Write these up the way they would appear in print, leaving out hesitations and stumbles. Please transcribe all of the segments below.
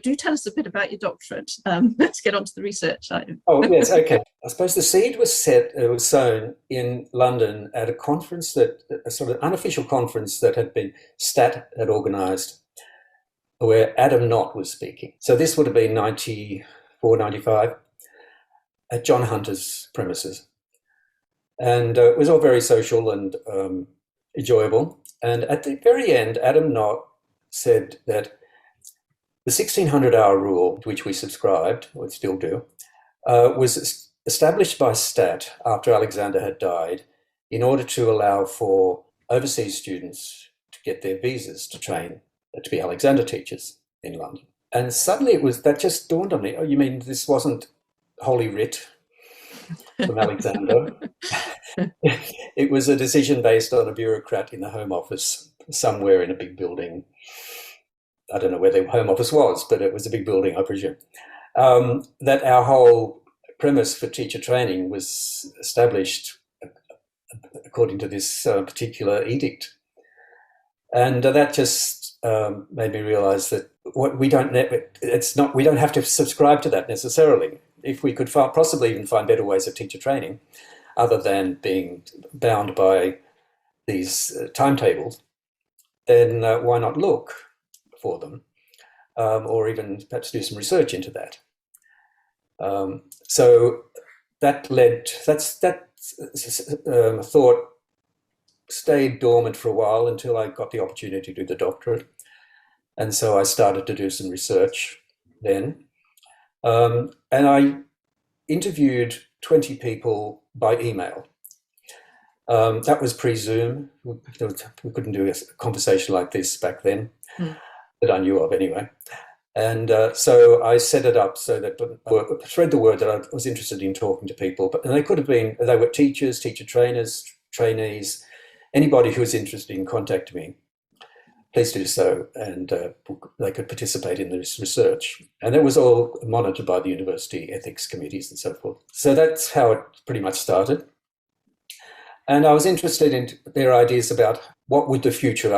Do tell us a bit about your doctorate. Let's get on to the research. Oh, yes, okay. I suppose the seed was sown in London at a conference a sort of unofficial conference that STAT had organised, where Adam Knott was speaking. So this would have been 94, 95, at John Hunter's premises. And it was all very social and enjoyable. And at the very end, Adam Knott said that the 1600-hour rule, to which we subscribed, or still do, was established by STAT after Alexander had died in order to allow for overseas students to get their visas to train to be Alexander teachers in London. And suddenly that just dawned on me, oh, you mean this wasn't Holy Writ from Alexander? It was a decision based on a bureaucrat in the Home Office somewhere in a big building. I don't know where the Home Office was, but it was a big building, I presume. That our whole premise for teacher training was established according to this particular edict. And that just made me realise that we don't have to subscribe to that necessarily. If we could possibly even find better ways of teacher training, other than being bound by these timetables, then why not look for them, or even perhaps do some research into that. So that thought stayed dormant for a while until I got the opportunity to do the doctorate. And so I started to do some research then. And I interviewed 20 people by email. That was pre-Zoom. We couldn't do a conversation like this back then, that I knew of anyway. And so I set it up so that spread the word that I was interested in talking to people. And they were teachers, teacher trainers, trainees, anybody who was interested in contacting me. Please do so, and they could participate in this research. And that was all monitored by the university ethics committees and so forth. So that's how it pretty much started. And I was interested in their ideas about what could the future of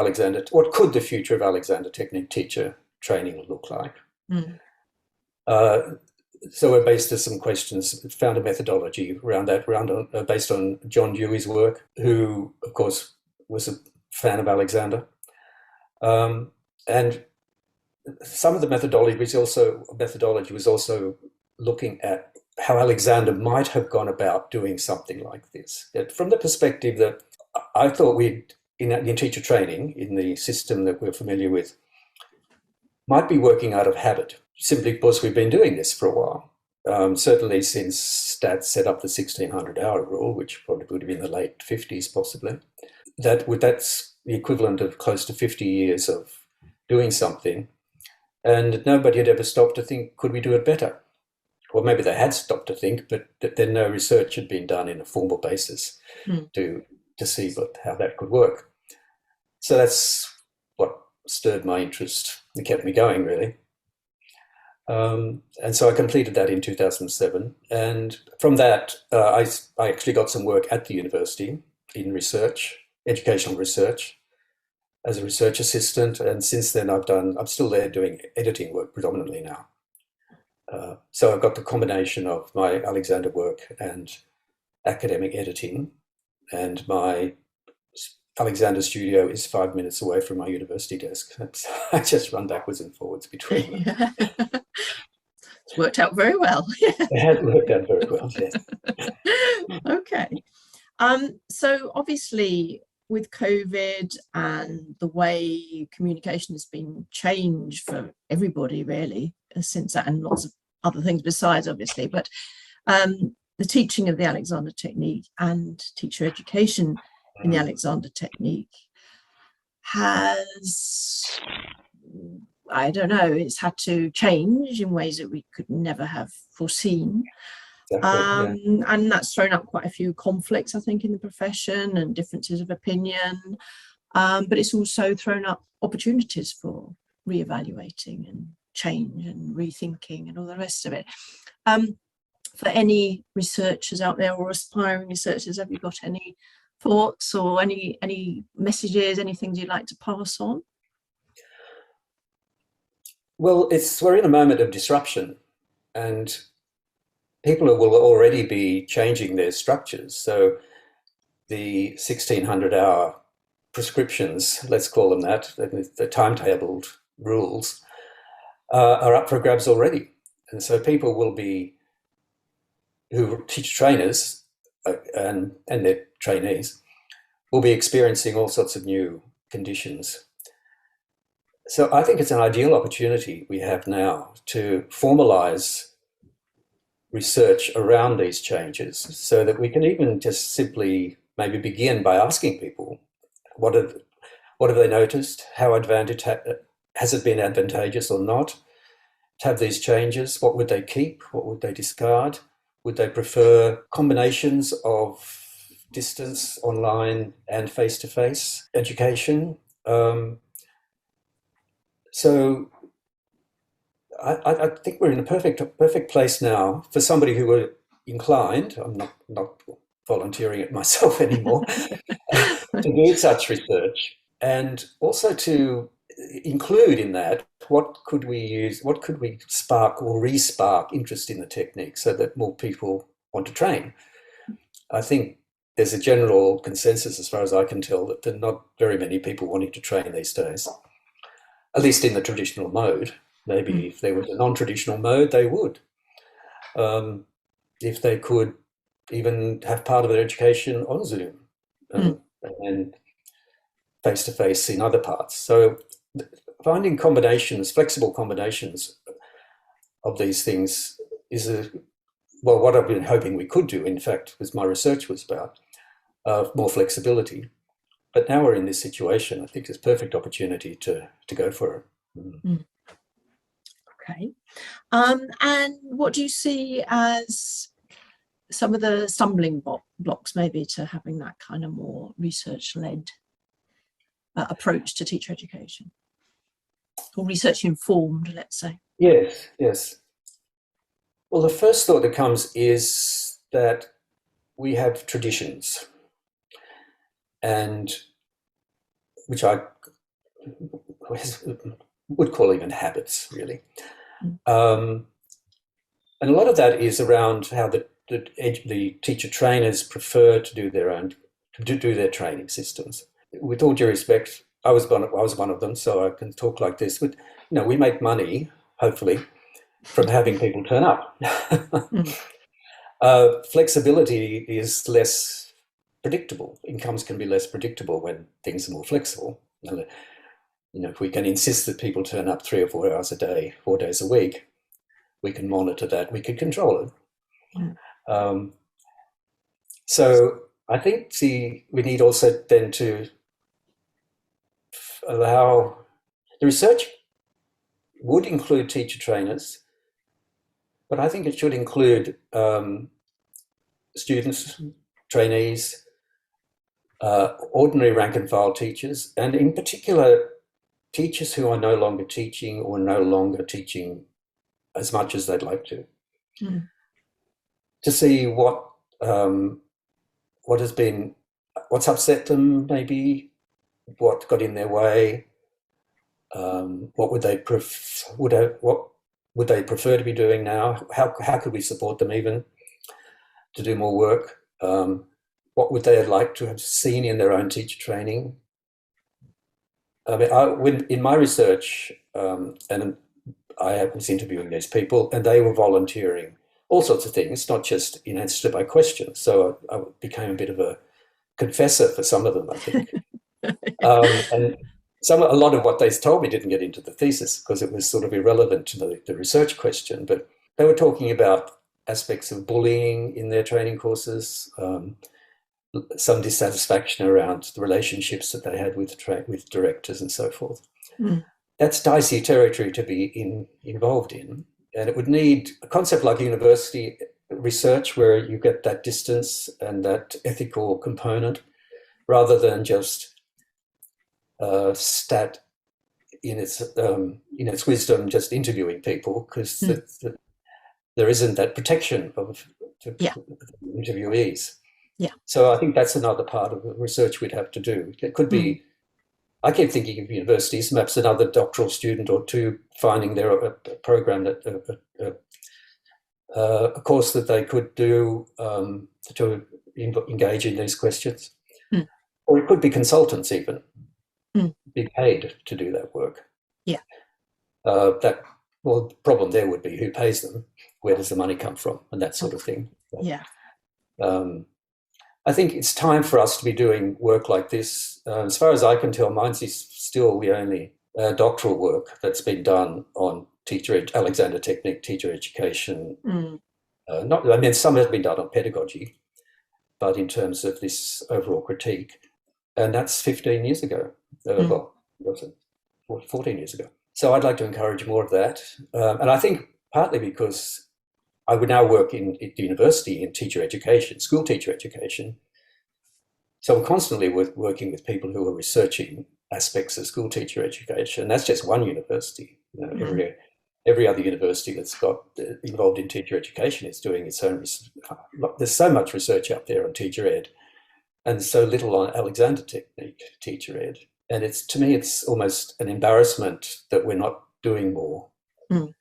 Alexander Technique teacher training look like. So we based on some questions, found a methodology around that, based on John Dewey's work, who, of course, was a fan of Alexander. And some of the methodology was also looking at how Alexander might have gone about doing something like this. From the perspective that I thought in teacher training, in the system that we're familiar with, might be working out of habit, simply because we've been doing this for a while. Certainly since STAT set up the 1600-hour rule, which probably would have been the late 50s possibly. That's the equivalent of close to 50 years of doing something, and nobody had ever stopped to think, could we do it better? Well, maybe they had stopped to think, but then no research had been done in a formal basis to see how that could work. So that's what stirred my interest and kept me going, really. And so I completed that in 2007. And from that, I actually got some work at the university in research, educational research, as a research assistant. And since then, I'm still there doing editing work predominantly now. So I've got the combination of my Alexander work and academic editing, and my Alexander studio is 5 minutes away from my university desk. I just run backwards and forwards between them. It's worked out very well. It has worked out very well, yes. Okay. So obviously with COVID and the way communication has been changed for everybody really since that, and lots of other things besides obviously, but the teaching of the Alexander Technique and teacher education in the Alexander Technique has, I don't know, it's had to change in ways that we could never have foreseen. Exactly, and that's thrown up quite a few conflicts, I think, in the profession and differences of opinion. But it's also thrown up opportunities for reevaluating and change and rethinking and all the rest of it. For any researchers out there or aspiring researchers, have you got any thoughts or any messages, any things you'd like to pass on? Well, we're in a moment of disruption, and people will already be changing their structures. So the 1600-hour prescriptions, let's call them that, the timetabled rules, are up for grabs already. And so people will be, who teach trainers and their trainees, will be experiencing all sorts of new conditions. So I think it's an ideal opportunity we have now to formalise research around these changes, so that we can even just simply maybe begin by asking people, what have they noticed? How has it been advantageous or not to have these changes? What would they keep? What would they discard? Would they prefer combinations of distance, online, and face-to-face education? So I think we're in a perfect place now for somebody who were inclined. I'm not volunteering it myself anymore to do such research, and also to include in that what could we use, what could we spark or re-spark interest in the technique so that more people want to train. I think there's a general consensus, as far as I can tell, that there are not very many people wanting to train these days, at least in the traditional mode. Maybe if there was a non-traditional mode, they would. If they could even have part of their education on Zoom and face-to-face in other parts. So finding combinations, flexible combinations of these things is what I've been hoping we could do, in fact, was my research was about, more flexibility. But now we're in this situation, I think it's a perfect opportunity to go for it. Okay. And what do you see as some of the stumbling blocks maybe to having that kind of more research-led approach to teacher education, or research-informed, let's say? Yes. Well, the first thought that comes is that we have traditions, and which I would call even habits, really. And a lot of that is around how the teacher trainers prefer to do their training systems. With all due respect, I was one of them, so I can talk like this. But we make money, hopefully, from having people turn up. Flexibility is less predictable. Incomes can be less predictable when things are more flexible. If we can insist that people turn up 3 or 4 hours a day, 4 days a week, we can monitor that, we can control it. So I think we need also then to allow the research would include teacher trainers, but I think it should include students, trainees, ordinary rank and file teachers, and in particular teachers who are no longer teaching or no longer teaching as much as they'd like to see what's upset them, maybe what got in their way, what would they prefer to be doing now, how could we support them even to do more work, what would they like to have seen in their own teacher training. I mean, in my research, and I was interviewing these people, and they were volunteering all sorts of things, not just in answer to my questions. So I became a bit of a confessor for some of them, I think. And a lot of what they told me didn't get into the thesis because it was sort of irrelevant to the research question. But they were talking about aspects of bullying in their training courses, some dissatisfaction around the relationships that they had with directors and so forth. That's dicey territory to be involved in, and it would need a concept like university research where you get that distance and that ethical component, rather than just stat in its wisdom, just interviewing people, because there isn't that protection of interviewees. Yeah. So I think that's another part of the research we'd have to do. It could be I keep thinking of universities, perhaps another doctoral student or two finding there a program that a course that they could do to engage in these questions. Mm. Or it could be consultants even, Mm. be paid to do that work. Yeah. Well, the problem there would be who pays them, where does the money come from, and that sort of thing. Yeah. I think it's time for us to be doing work like this. As far as I can tell, mine's is still the only doctoral work that's been done on Alexander Technique, teacher education. Mm. Some has been done on pedagogy, but in terms of this overall critique, and that's 15 years ago. Well, was it 14 years ago? So I'd like to encourage more of that, and I think partly because I would now work at the university in teacher education, school teacher education. So I'm constantly working with people who are researching aspects of school teacher education. That's just one university. Every other university that's got involved in teacher education is doing its own research. There's so much research out there on teacher ed and so little on Alexander Technique teacher ed. And to me, it's almost an embarrassment that we're not doing more. Mm.